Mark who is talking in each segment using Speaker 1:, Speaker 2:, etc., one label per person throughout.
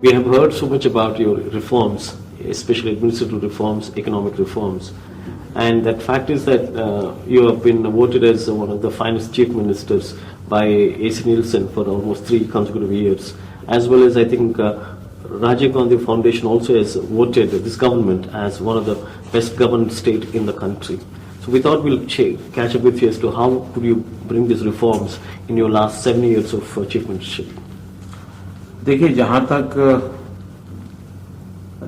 Speaker 1: We have heard so much about your reforms, especially administrative reforms, economic reforms. And that fact is that you have been voted as one of the finest chief ministers by AC Nielsen for almost 3 consecutive years. As well as I think Rajiv Gandhi Foundation also has voted this government as one of the best governed state in the country. So we thought we'll catch up with you as to how could you bring these reforms in your last 7 years of chief ministership.
Speaker 2: देखिए, जहां तक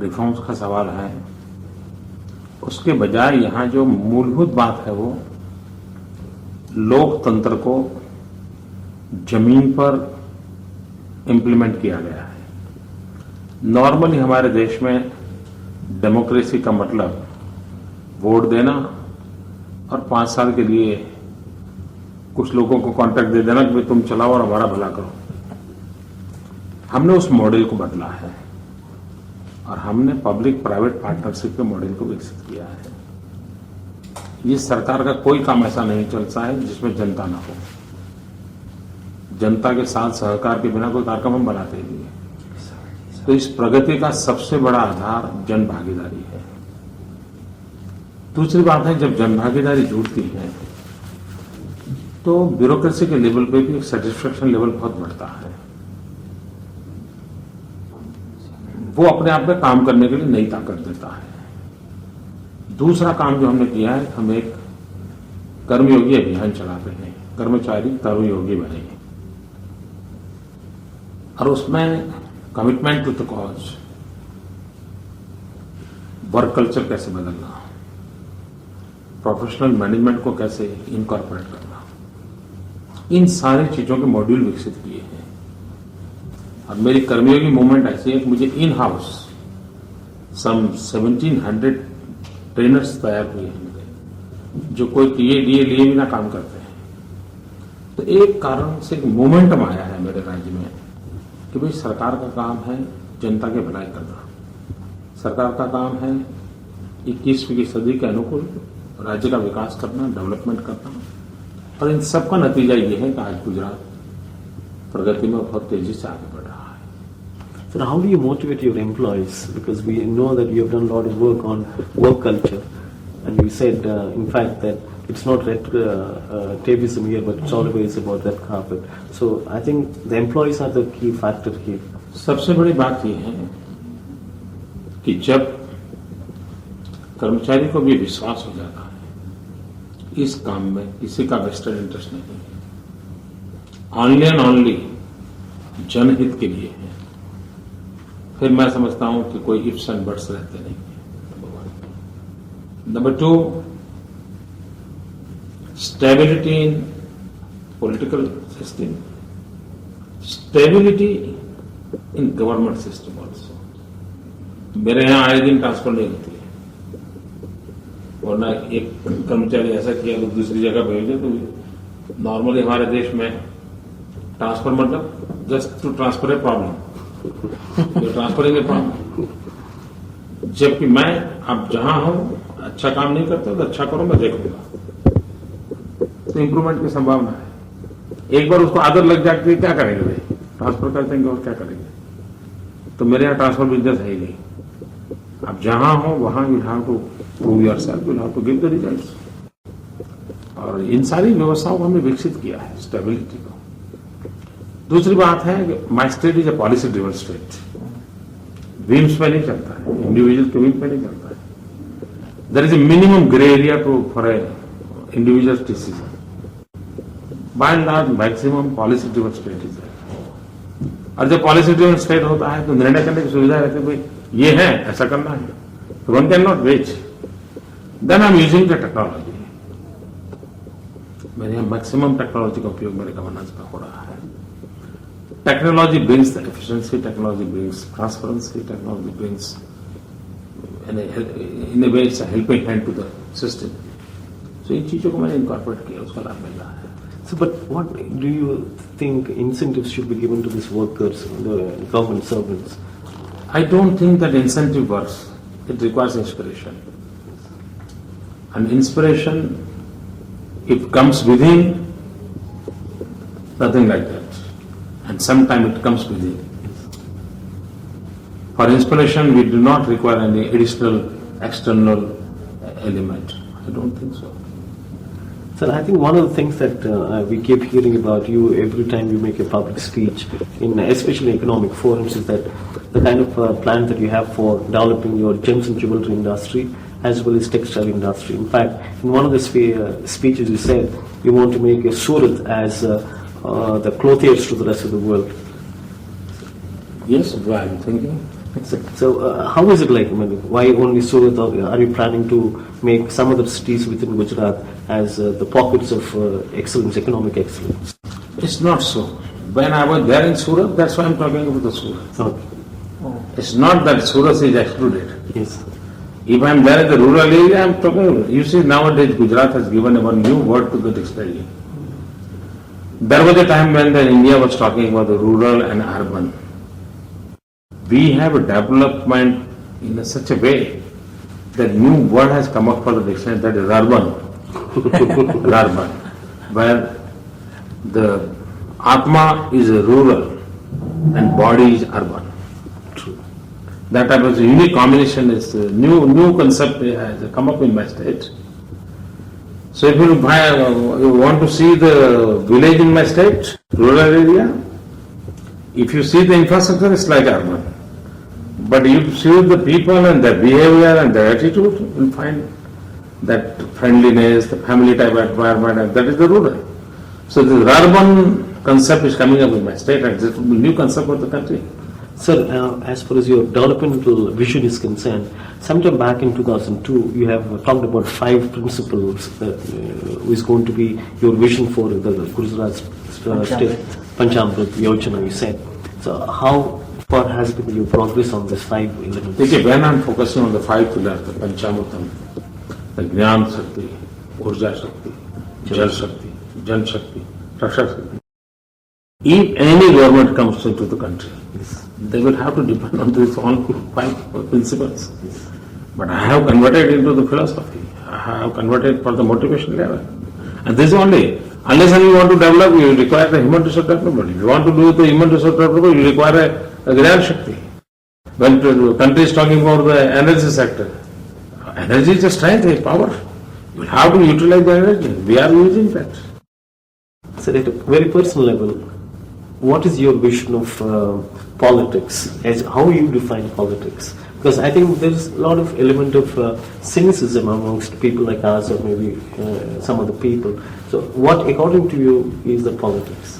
Speaker 2: reforms का सवाल है, उसके बजाय यहां जो मूलभूत बात है वो लोकतंत्र को जमीन पर इम्प्लीमेंट किया गया है। नॉर्मली हमारे देश में डेमोक्रेसी का मतलब वोट देना और 5 साल के लिए कुछ लोगों को कॉन्ट्रैक्ट दे देना कि भाई तुम चलाओ और हमारा भला करो। हमने उस मॉडल को बदला है और हमने पब्लिक प्राइवेट पार्टनरशिप के मॉडल को विकसित किया है। ये सरकार का कोई काम ऐसा नहीं चलता है जिसमें जनता ना हो। जनता के साथ सहकार के बिना कोई कार्यक्रम हम बनाते ही नहीं है। तो इस प्रगति का सबसे बड़ा आधार जन भागीदारी है। दूसरी बात है, जब जन भागीदारी जुड़ती है तो ब्यूरोक्रेसी के लेवल पे भी एक सेटिस्फेक्शन लेवल बहुत बढ़ता है। वो अपने आप में काम करने के लिए नई ताकत देता है। दूसरा काम जो हमने किया है, हम एक कर्मयोगी अभियान चलाते हैं, कर्मचारी कर्मयोगी बने, और उसमें commitment to the cause, work culture कैसे बदलना, प्रोफेशनल मैनेजमेंट को कैसे इनकॉर्पोरेट करना, इन सारी चीजों के मॉड्यूल विकसित किए हैं। और मेरी कर्मयोगी मूवमेंट ऐसी है कि मुझे इन हाउस सम 1700 ट्रेनर्स तैयार हुए हैं जो कोई टीए डीए लिए बिना काम करते हैं। तो एक कारण से एक मोमेंटम आया है मेरे राज्य में कि भाई सरकार का काम है जनता के भलाई करना, सरकार का काम है 21वीं सदी के अनुकूल राज्य का विकास करना, डेवलपमेंट करना। और इन सब का नतीजा ये है कि आज गुजरात प्रगति में बहुत तेजी से आगे बढ़ रहा है।
Speaker 1: So how do you motivate your employees? Because we know that you have done a lot of work on work culture, and you said, in fact, that it's not red tapeism here, but it's always about red carpet. So I think the employees are the key factor here.
Speaker 2: सबसे बड़ी बात यह है कि जब कर्मचारी को भी विश्वास हो जाता है इस काम में किसी का वेस्टेड इंटरेस्ट नहीं है, ओनली एंड ओनली जनहित के लिए है, फिर मैं समझता हूं कि कोई इफ्स एंड बट्स रहते नहीं है। Number 2, stability in political system, stability in government system also. मेरे यहां आए दिन ट्रांसफर नहीं होती है, वरना एक कर्मचारी ऐसा किया तो दूसरी जगह भेज दे। तो नॉर्मली हमारे देश में ट्रांसफर मतलब just to transfer a problem, transferring a problem. जबकि मैं अब जहां हूं अच्छा काम नहीं करता तो अच्छा करो, मैं देखूंगा। तो इंप्रूवमेंट की संभावना है। एक बार उसको आदत लग जाती है, क्या करेंगे भाई, ट्रांसफर कर देंगे और क्या करेंगे। तो मेरे यहाँ ट्रांसफर बिजनेस है ही नहीं। अब जहां हो वहां you have to prove yourself, you have to give the results. और इन सारी व्यवस्थाओं को हमने विकसित किया है, स्टेबिलिटी को। दूसरी बात है कि my state is a policy driven state. Whims पे नहीं चलता है, इंडिविजुअल के विम्स पे नहीं चलता है। There is a minimum grey area to for a individual decision. By and large maximum policy driven state is है। और जब पॉलिसी ड्रिवन स्टेट होता है तो निर्णय करने की सुविधा रहती है, भाई ये है ऐसा करना है, तो one can not watch. Then I am using the technology. मेरे यहाँ मैक्सिमम टेक्नोलॉजी का उपयोग मेरे गवर्नेंस में हो रहा है। Technology brings the efficiency, technology brings transparency, technology brings, in a way, it's a helping hand to the system. So इन चीजों को मैंने incorporate किया, उसका लाभ मिल रहा है।
Speaker 1: So, but what do you think incentives should be given to these workers, the government servants?
Speaker 2: I don't think that incentive works. It requires inspiration. And inspiration, if comes within, nothing like that. And sometimes it comes within. For inspiration, we do not require any additional external element. I don't think so.
Speaker 1: Sir, I think one of the things that we keep hearing about you every time you make a public speech, in especially economic forums, is that the kind of plan that you have for developing your gems and jewelry industry as well as textile industry. In fact, in one of the speeches you said you want to make a Surat as the clothiers to the rest of the world.
Speaker 2: Yes, I'm thinking.
Speaker 1: So how is it like? I mean, why only Surat? Or are you planning to make some other cities within Gujarat as the pockets of excellence, economic excellence?
Speaker 2: It's not so. When I was there in Surat, that's why I'm talking about the Surat.
Speaker 1: Okay.
Speaker 2: It's not that Surat is excluded.
Speaker 1: Yes.
Speaker 2: If I'm there in the rural area, I'm talking. You see, nowadays Gujarat has given one new word to the textile. There was a time when India was talking about the rural and urban. We have a development in such a way that new word has come up for the dictionary, that is urban. Urban, where the Atma is rural and body is urban.
Speaker 1: True.
Speaker 2: That type of unique combination is a new concept has come up in my state. So if you want to see the village in my state, rural area, if you see the infrastructure, it's like urban. But you see the people and their behavior and their attitude, you'll find that friendliness, the family type environment, and that is the rural. So the urban concept is coming up in my state, and this will be a new concept of the country.
Speaker 1: Sir, as far as your developmental vision is concerned, sometime back in 2002, you have talked about 5 principles that is going to be your vision for the Gujarat state, Panchamrit Yojana, you said. So how far has been your progress on these 5 elements?
Speaker 2: Okay, when I'm focusing on the 5 pillars, the Panchamritam, the Jnana Shakti, Urja Shakti, Jal Shakti, Jan Shakti, Raksha Shakti. If any government comes into the country, they will have to depend on these all 5 principles. But I have converted into the philosophy. I have converted for the motivation level. And this only, unless you want to develop, you require the human resource development. If you want to do the human resource development, you require a Gyan Shakti. When the country is talking about the energy sector, energy is a strength, a power. You have to utilize the energy. We are using that.
Speaker 1: So at a very personal level, what is your vision of politics? As how you define politics? Because I think there's a lot of element of cynicism amongst people like us, or maybe some other people. So what, according to you, is the politics?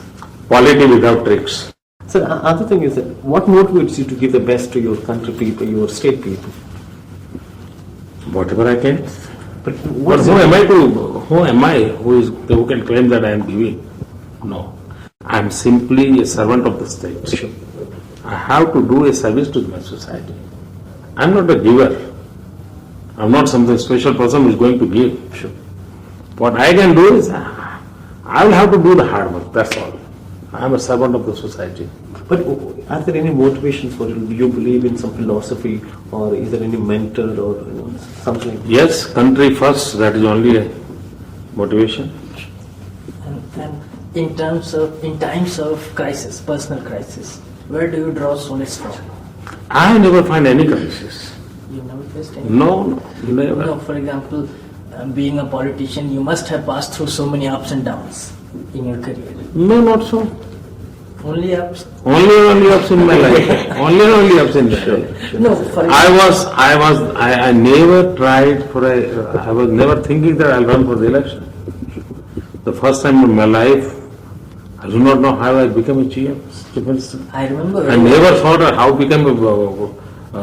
Speaker 2: Polity without tricks.
Speaker 1: So other thing is that what motivates you to give the best to your country people, your state people?
Speaker 2: Whatever I can.
Speaker 1: But
Speaker 2: But who am I who can claim that I am giving? No. I am simply a servant of the state.
Speaker 1: Sure.
Speaker 2: I have to do a service to my society. I am not a giver. I am not some special person who is going to give.
Speaker 1: Sure.
Speaker 2: What I can do is, I will have to do the hard work, that's all. I am a servant of the society.
Speaker 1: But are there any motivations for you? Do you believe in some philosophy, or is there any mentor, or something like that?
Speaker 2: Yes, country first, that is only a motivation.
Speaker 3: And in times of crisis, personal crisis, where do you draw solace from?
Speaker 2: I never find any crisis.
Speaker 3: You never faced any?
Speaker 2: No, never.
Speaker 3: No, for example, being a politician, you must have passed through so many ups and downs in your career.
Speaker 2: No, not so.
Speaker 3: Only ups?
Speaker 2: Only ups in my life. only ups in my life.
Speaker 3: No, for example,
Speaker 2: I never tried I was never thinking that I'll run for the election. The first time in my life, I do not know how I became a GM, Chief Minister.
Speaker 3: I remember.
Speaker 2: I never thought how I became a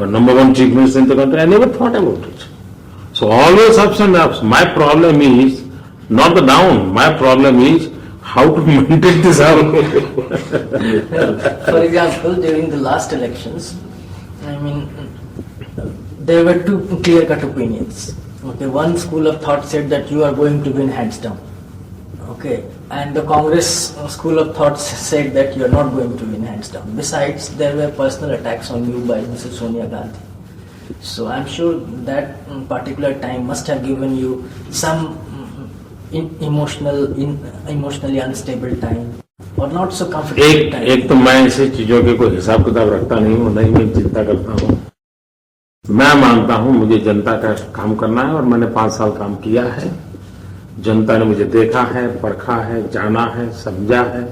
Speaker 2: number 1 Chief Minister in the country. I never thought about it. So always ups and ups. My problem is not the down. My problem is how to maintain this up.
Speaker 3: For example, during the last elections, I mean, there were 2 clear-cut opinions. Okay, one school of thought said that you are going to win hands down. Okay, and the Congress school of thought said that you are not going to win hands down. Besides, there were personal attacks on you by Mrs. Sonia Gandhi. So I'm sure that particular time must have given you some emotionally unstable time. or not so comfortable time?
Speaker 2: एक तो मैं ऐसी चीजों के कोई हिसाब किताब रखता नहीं हूँ, नहीं मैं चिंता करता हूँ। मैं मानता हूँ मुझे जनता का काम करना है और मैंने 5 साल काम किया है। जनता ने मुझे देखा है, परखा है, जाना है, समझा है,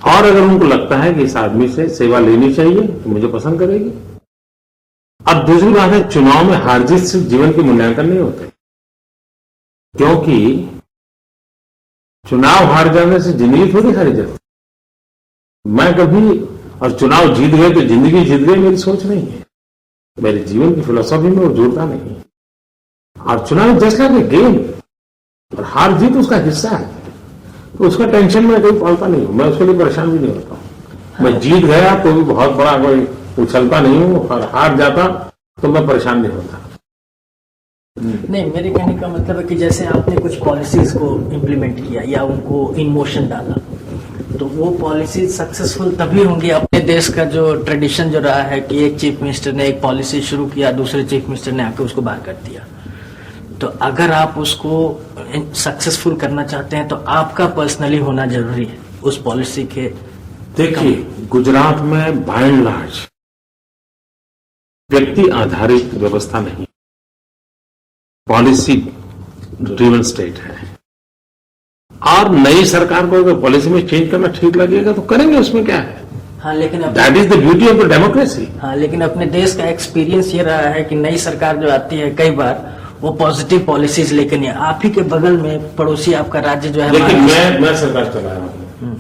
Speaker 2: और अगर उनको लगता है कि इस आदमी से सेवा लेनी चाहिए तो मुझे पसंद करेगी। अब दूसरी बात है, चुनाव में हार जीत से जीवन के मूल्यांकन नहीं होते, क्योंकि चुनाव हार जाने से जिंदगी थोड़ी हारी जाती। मैं कभी और चुनाव जीत गए तो जिंदगी जीत गई, मेरी सोच नहीं है, मेरे जीवन की फिलोसॉफी में वो जुड़ता नहीं। और चुनाव जस्ट लाइक ए गेम, और हार जीत उसका हिस्सा है, तो उसका टेंशन मैं कभी पालता नहीं हूं, मैं उसके लिए परेशान भी नहीं होता हूं। मैं जीत गया तो भी बहुत बड़ा कोई उछलता नहीं हूं, और हार जाता तो मैं परेशान नहीं होता।
Speaker 3: नहीं, मेरे कहने का मतलब है कि जैसे आपने कुछ पॉलिसीज को इम्प्लीमेंट किया या उनको इन मोशन डाला, तो वो पॉलिसी सक्सेसफुल तभी होंगी। अपने देश का जो ट्रेडिशन जो रहा है कि एक चीफ मिनिस्टर ने एक पॉलिसी शुरू किया, दूसरे चीफ मिनिस्टर ने आके उसको बाहर कर दिया। तो अगर आप उसको सक्सेसफुल करना चाहते हैं तो आपका पर्सनली होना जरूरी है उस पॉलिसी के।
Speaker 2: देखिए, गुजरात में बाय एंड लार्ज व्यक्ति आधारित व्यवस्था नहीं, पॉलिसी ड्रिवन स्टेट है। और नई सरकार को अगर पॉलिसी में चेंज करना ठीक लगेगा तो करेंगे, उसमें क्या है।
Speaker 3: हाँ, लेकिन
Speaker 2: that is the beauty of the democracy.
Speaker 3: हाँ, लेकिन अपने देश का एक्सपीरियंस ये रहा है कि नई सरकार जो आती है कई बार वो पॉजिटिव पॉलिसीज लेकर नहीं। आप ही के बगल में पड़ोसी आपका राज्य जो है,
Speaker 2: लेकिन मैं सरकार चला रहा हूं,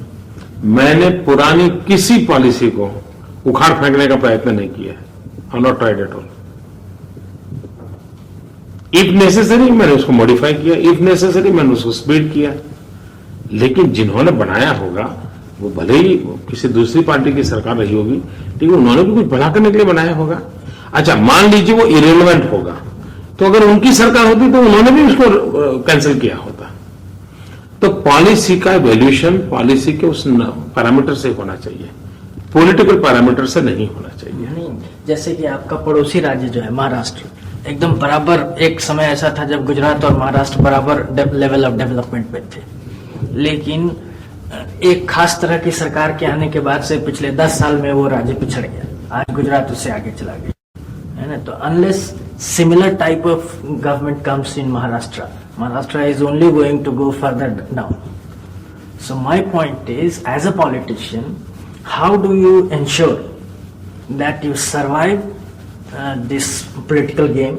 Speaker 2: मैंने पुरानी किसी पॉलिसी को उखाड़ फेंकने का प्रयत्न नहीं किया है। I not tried at all. If necessary मैंने उसको मॉडिफाई किया, इफ नेसेसरी मैंने उसको स्पीड किया, लेकिन जिन्होंने बनाया होगा वो भले ही किसी दूसरी पार्टी की सरकार रही होगी, लेकिन उन्होंने भी कुछ भला करने के लिए बनाया होगा। अच्छा, मान लीजिए वो इरेलेवेंट होगा, तो अगर उनकी सरकार होती तो उन्होंने भी उसको कैंसिल किया होता। तो पॉलिसी का वैल्यूएशन पॉलिसी के उस पैरामीटर से होना चाहिए, पॉलिटिकल पैरामीटर से नहीं होना चाहिए।
Speaker 3: नहीं, जैसे कि आपका पड़ोसी राज्य जो है महाराष्ट्र, एकदम बराबर एक समय ऐसा था जब गुजरात और महाराष्ट्र बराबर लेवल ऑफ डेवलपमेंट पे थे, लेकिन एक खास तरह की सरकार के आने के बाद से पिछले 10 साल में वो राज्य पिछड़ गया। आज गुजरात उससे आगे चला गया है ना। तो unless similar type of government comes in Maharashtra is only going to go further down. So my point is, as a politician, how do you ensure that you survive this political game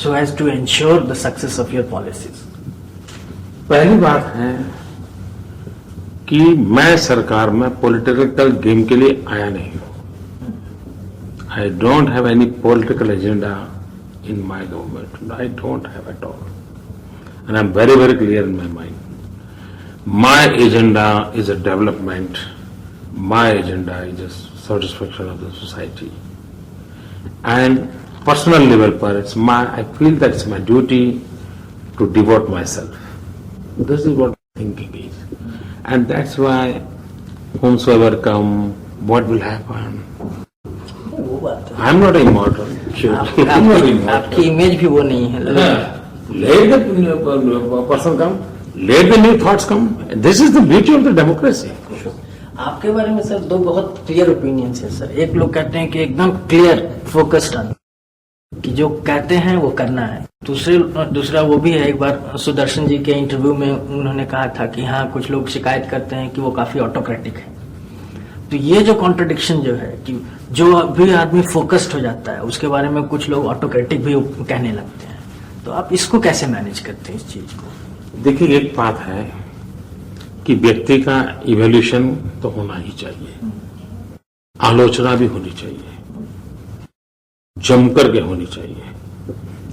Speaker 3: so as to ensure the success of your policies?
Speaker 2: पहली बात है कि मैं सरकार में political game के लिए आया नहीं हूं। I don't have any political agenda in my government, I don't have at all, and I am very very clear in my mind. My agenda is a development, my agenda is a satisfaction of the society, and personal level पर I feel that it's my duty to devote myself. This is what my thinking is, and that's why whomsoever come, what will happen. I'm not immortal. Sure.
Speaker 3: आपकी image भी वो नहीं है।
Speaker 2: Let the person come, let the new thoughts come. This is the beauty of the democracy.
Speaker 3: आपके बारे में sir दो बहुत क्लियर ओपिनियंस है सर। एक लोग कहते हैं कि एकदम क्लियर फोकस्ड ऑन, कि जो कहते हैं वो करना है। दूसरा वो भी है, एक बार सुदर्शन जी के इंटरव्यू में उन्होंने कहा था कि हाँ, कुछ लोग शिकायत करते हैं कि वो काफी ऑटोक्रेटिक है। तो ये जो कॉन्ट्रडिक्शन जो है कि जो भी आदमी फोकस्ड हो जाता है उसके बारे में कुछ लोग ऑटोक्रेटिक भी कहने लगते हैं, तो आप इसको कैसे मैनेज करते हैं इस चीज को?
Speaker 2: देखिए, एक बात है कि व्यक्ति का इवोल्यूशन तो होना ही चाहिए, आलोचना भी होनी चाहिए, जम करके होनी चाहिए।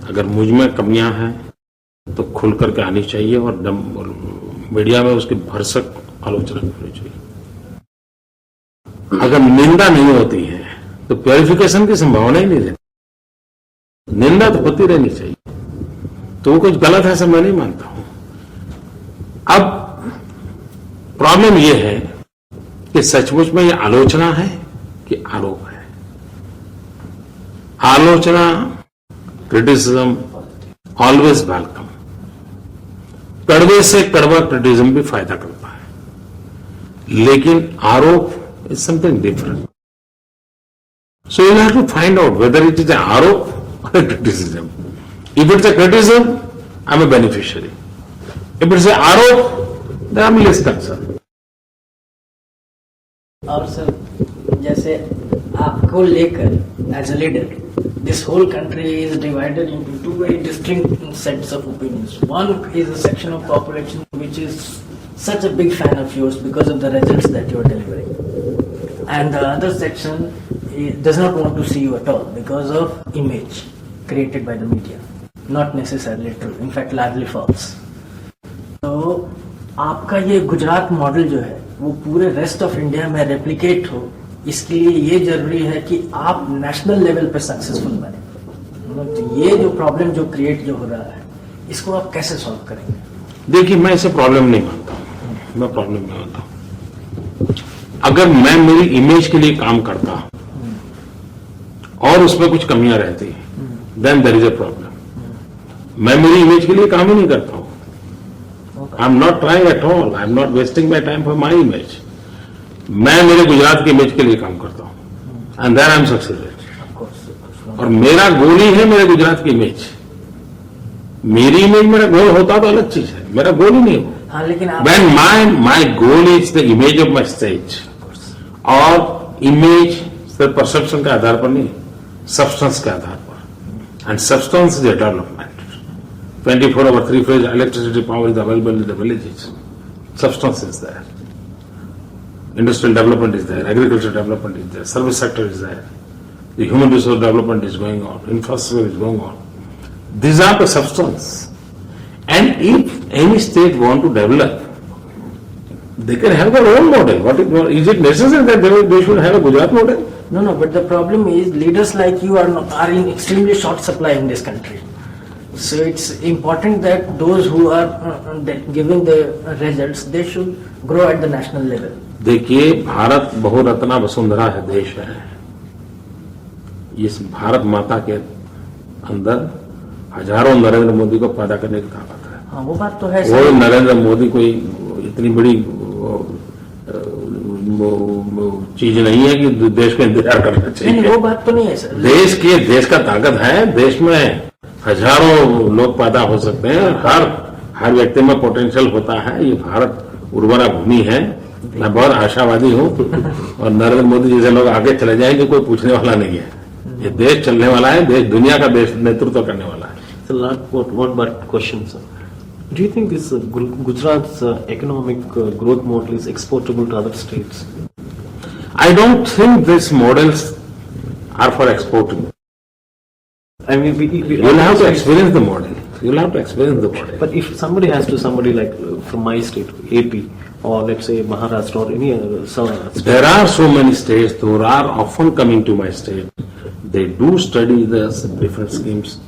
Speaker 2: अगर मुझ में कमियां हैं तो खुल करके आनी चाहिए, और मीडिया में उसकी भरसक आलोचना भी होनी चाहिए। अगर निंदा नहीं होती है तो प्योरिफिकेशन की संभावना ही नहीं रहती। निंदा तो होती रहनी चाहिए, तो वो कुछ गलत है ऐसा मैं नहीं मानता हूं। अब प्रॉब्लम यह है कि सचमुच में यह आलोचना है कि आरोप है। आलोचना, क्रिटिसिज्म ऑलवेज वेलकम। कड़वे से कड़वा क्रिटिसिज्म भी फायदा करता है, लेकिन आरोप is something different. So you have to find out whether it is an आरोप or a criticism. If it's a criticism, I'm a beneficiary. If it's an आरोप, then I'm less concerned.
Speaker 3: और sir जैसे आपको लेकर as a leader this whole country is divided into two very distinct sets of opinions. One is a section of population which is such a big fan of yours because of the results that you are delivering, and the other section does not want to see you at all because of image created by the media. Not necessarily true, in fact largely false. तो आपका ये Gujarat model जो है वो पूरे rest of India में replicate हो, इसके लिए ये जरूरी है कि आप नेशनल लेवल पे सक्सेसफुल बने. तो ये जो प्रॉब्लम जो क्रिएट जो हो रहा है इसको आप कैसे सॉल्व करेंगे?
Speaker 2: देखिए, मैं इसे प्रॉब्लम नहीं मानता हूं. मैं प्रॉब्लम नहीं मानता हूं. अगर मैं मेरी इमेज के लिए काम करता और उसमें कुछ कमियां रहती then there is a problem. मैं मेरी इमेज के लिए काम ही नहीं करता हूं. I am not trying at all. I am not wasting my time for my image. मैं मेरे गुजरात की इमेज के लिए काम करता हूं and then I am successful. और मेरा गोल ही है मेरे गुजरात की इमेज. मेरी इमेज मेरा गोल होता तो अलग चीज है. मेरा गोल ही नहीं हो.
Speaker 3: हाँ, लेकिन
Speaker 2: When my goal is the image of my state, और इमेज सिर्फ परसेप्शन के आधार पर नहीं, सब्सटेंस के आधार पर. And substance is a development. 24/3 phase electricity power is available in the villages. Substance is there. Industrial development is there. Agricultural development is there. Service sector is there. The human resource development is going on. Infrastructure is going on. These are the substance. And if any state want to develop, they can have their own model. Is it necessary that they should have a Gujarat model?
Speaker 3: No, but the problem is leaders like you are in extremely short supply in this country. So it's important that those who are giving the results, they should grow at the national level.
Speaker 2: देखिए, भारत बहुरत्ना वसुंधरा है, देश है. इस भारत माता के अंदर हजारों नरेंद्र मोदी को पैदा करने की ताकत है.
Speaker 3: हाँ, वो बात तो है.
Speaker 2: वो नरेंद्र मोदी कोई इतनी बड़ी चीज नहीं है कि देश को इंतजार करना चाहिए.
Speaker 3: नहीं, वो बात तो नहीं है सर.
Speaker 2: देश का ताकत है. देश में हजारों लोग पैदा हो सकते हैं. हर व्यक्ति में पोटेंशियल होता है. ये भारत उर्वरा भूमि है. मैं बहुत आशावादी हूँ और नरेंद्र मोदी जैसे लोग आगे चले जाएंगे, कोई पूछने वाला नहीं है. ये देश चलने वाला है. देश दुनिया का देश नेतृत्व करने वाला है.
Speaker 1: So, one more question, sir. Do you think this Gujarat's economic growth model is exportable to other states?
Speaker 2: I don't think these models are for exporting.
Speaker 1: I mean,
Speaker 2: You'll have to experience the model. You'll have to experience the model.
Speaker 1: But if somebody like from my state, AP, or let's say Maharashtra or any other state.
Speaker 2: There are so many states who are often coming to my state. They do study the different schemes.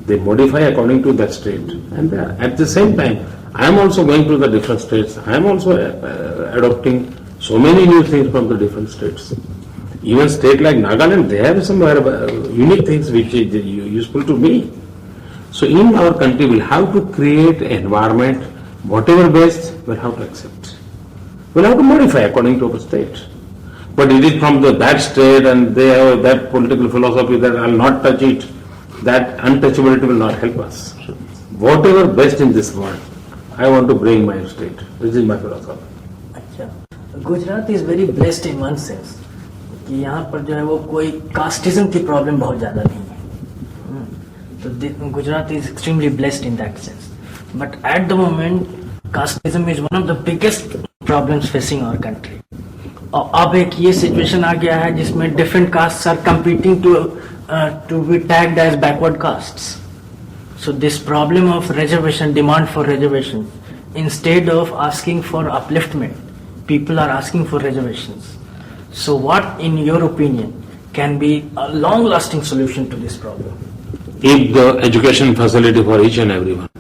Speaker 2: They modify according to that state. And at the same time, I am also going to the different states. I am also adopting so many new things from the different states. Even state like Nagaland, they have some unique things which is useful to me. So in our country, we'll have to create an environment, whatever best, we'll have to accept. We'll have to modify according to our state. But it is from that state and they have that political philosophy that I'll not touch it. That untouchability will not help us. Whatever best in this world, I want to bring my state. This is my philosophy.
Speaker 3: अच्छा, Gujarat is very blessed in one sense कि यहाँ पर जो है वो कोई casteism की problem बहुत ज्यादा नहीं है. तो Gujarat is extremely blessed in that sense. But at the moment casteism is one of the biggest problems facing our country. और अब एक ये सिचुएशन आ गया है जिसमें different castes are competing to be tagged as backward castes. So this problem of reservation, demand for reservation, instead of asking for upliftment, people are asking for reservations. So what, in your opinion, can be a long-lasting solution to this problem?
Speaker 2: If the education facility for each and everyone,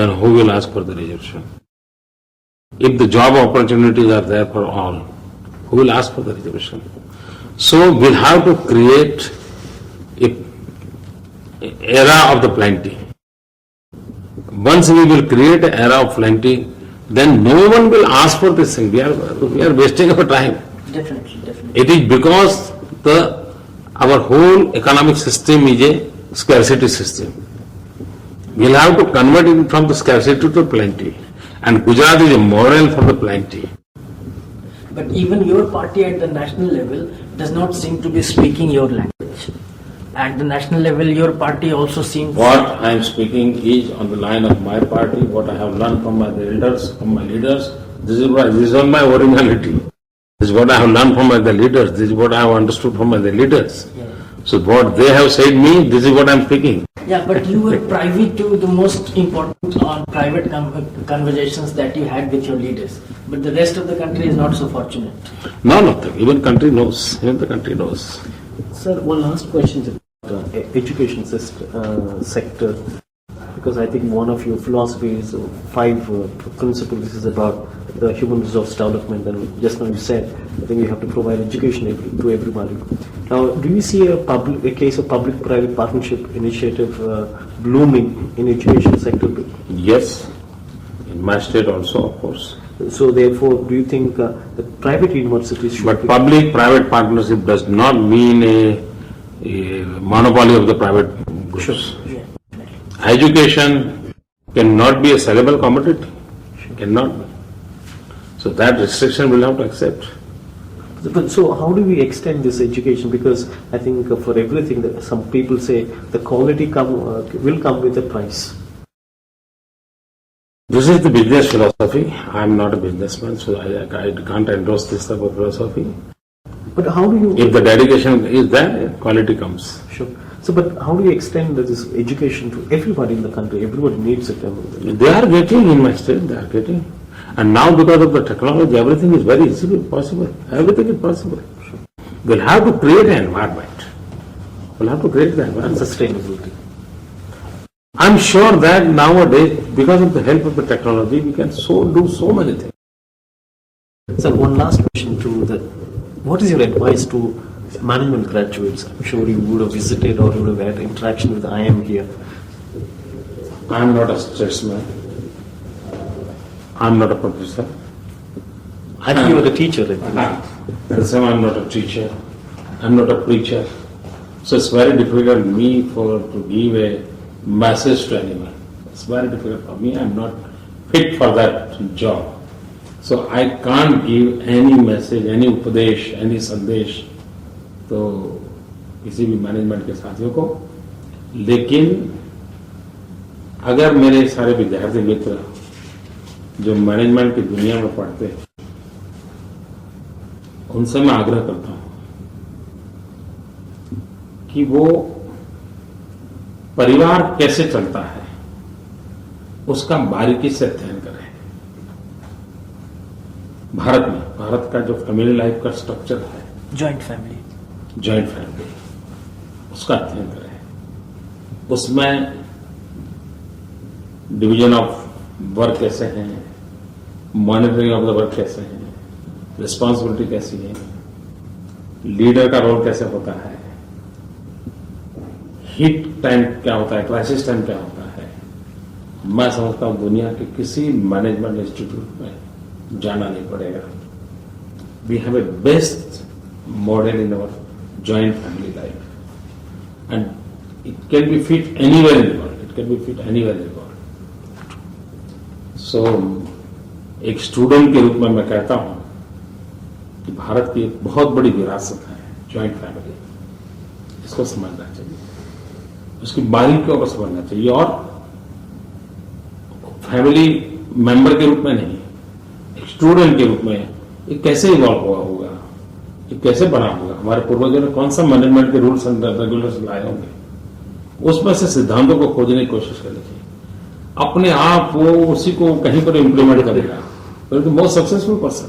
Speaker 2: then who will ask for the reservation? If the job opportunities are there for all, who will ask for the reservation? So we'll have to create an era of the plenty. Once we will create an era of plenty, then no one will ask for this thing. We are wasting our time.
Speaker 3: Definitely.
Speaker 2: It is because our whole economic system is a scarcity system. We'll have to convert it from the scarcity to plenty. And Gujarat is a model for the plenty.
Speaker 3: But even your party at the national level does not seem to be speaking your language. At the national level, your party also seems...
Speaker 2: What I am speaking is on the line of my party, what I have learned from my elders, from my leaders. This is not my originality. This is what I have learned from my leaders. This is what I have understood from my leaders.
Speaker 3: Yeah.
Speaker 2: So what they have said me, this is what I am speaking.
Speaker 3: Yeah, but you were privy to the most important private conversations that you had with your leaders. But the rest of the country is not so fortunate.
Speaker 2: None of them. Even country knows. Even the country knows.
Speaker 1: Sir, one last question about education sector, because I think one of your philosophies, 5 principles, is about the human resource development, and just now you said, I think you have to provide education to everybody. Now, do you see a case of public-private partnership initiative blooming in education sector too?
Speaker 2: Yes. In my state also, of course.
Speaker 1: So therefore, do you think the private universities should...
Speaker 2: But public-private partnership does not mean a monopoly of the private groups.
Speaker 3: Yeah.
Speaker 2: Education cannot be a sellable commodity. Cannot be. So that restriction will have to accept.
Speaker 1: But so how do we extend this education? Because I think for everything, some people say the quality will come with a price.
Speaker 2: This is the business philosophy. I am not a businessman, so I can't endorse this type of philosophy.
Speaker 1: But how do you...
Speaker 2: If the dedication is there, quality comes.
Speaker 1: Sure. So, but how do you extend this education to everybody in the country? Everybody needs it.
Speaker 2: They are getting in my state, they are getting. And now because of the technology, everything is very easily possible. Everything is possible.
Speaker 1: Sure.
Speaker 2: We'll have to create an environment. We'll have to create the environment.
Speaker 1: Sustainability.
Speaker 2: I'm sure that nowadays, because of the help of the technology, we can do so many things.
Speaker 1: Sir, one last question to that. What is your advice to management graduates? I'm sure you would have visited or you would have had interaction with IIM here.
Speaker 2: I'm not a statesman. I'm not a professor.
Speaker 1: I think you were a teacher. I think.
Speaker 2: I'm not a teacher. I'm not a preacher. So it's very difficult for me to give a message to anyone. It's very difficult for me. I'm not fit for that job. So I can't give any message, any upadesh, any sandesh तो किसी भी management के साथियों को. लेकिन अगर मेरे सारे विद्यार्थी मित्र जो मैनेजमेंट की दुनिया में पढ़ते हैं, उनसे मैं आग्रह करता हूं कि वो परिवार कैसे चलता है उसका बारीकी से अध्ययन करें. भारत का जो फैमिली लाइफ का स्ट्रक्चर है,
Speaker 3: जॉइंट फैमिली,
Speaker 2: उसका अध्ययन करें. उसमें डिवीजन ऑफ वर्क कैसे हैं, मॉनिटरिंग ऑफ द वर्क कैसे हैं, रिस्पॉन्सिबिलिटी कैसी है, लीडर का रोल कैसे होता है, हिट टाइम क्या होता है, क्राइसिस टाइम क्या होता है. मैं समझता हूं दुनिया के किसी मैनेजमेंट इंस्टीट्यूट में जाना नहीं पड़ेगा. We have a best model in our joint family life and it can be fit anywhere in the world. So एक स्टूडेंट के रूप में मैं कहता हूं कि भारत की एक बहुत बड़ी विरासत है जॉइंट फैमिली. इसको समझना चाहिए, उसकी बारीकियों को समझना चाहिए और फैमिली मेंबर के रूप में नहीं, एक स्टूडेंट के रूप में ये कैसे इवॉल्व हुआ होगा, ये कैसे बना होगा, हमारे पूर्वजों ने कौन सा मैनेजमेंट के रूल्स एंड रेगुलेशंस लाए होंगे, उसमें से सिद्धांतों को खोजने की कोशिश करनी चाहिए. अपने आप वो उसी को कहीं पर इम्प्लीमेंट करेगा. Most successful person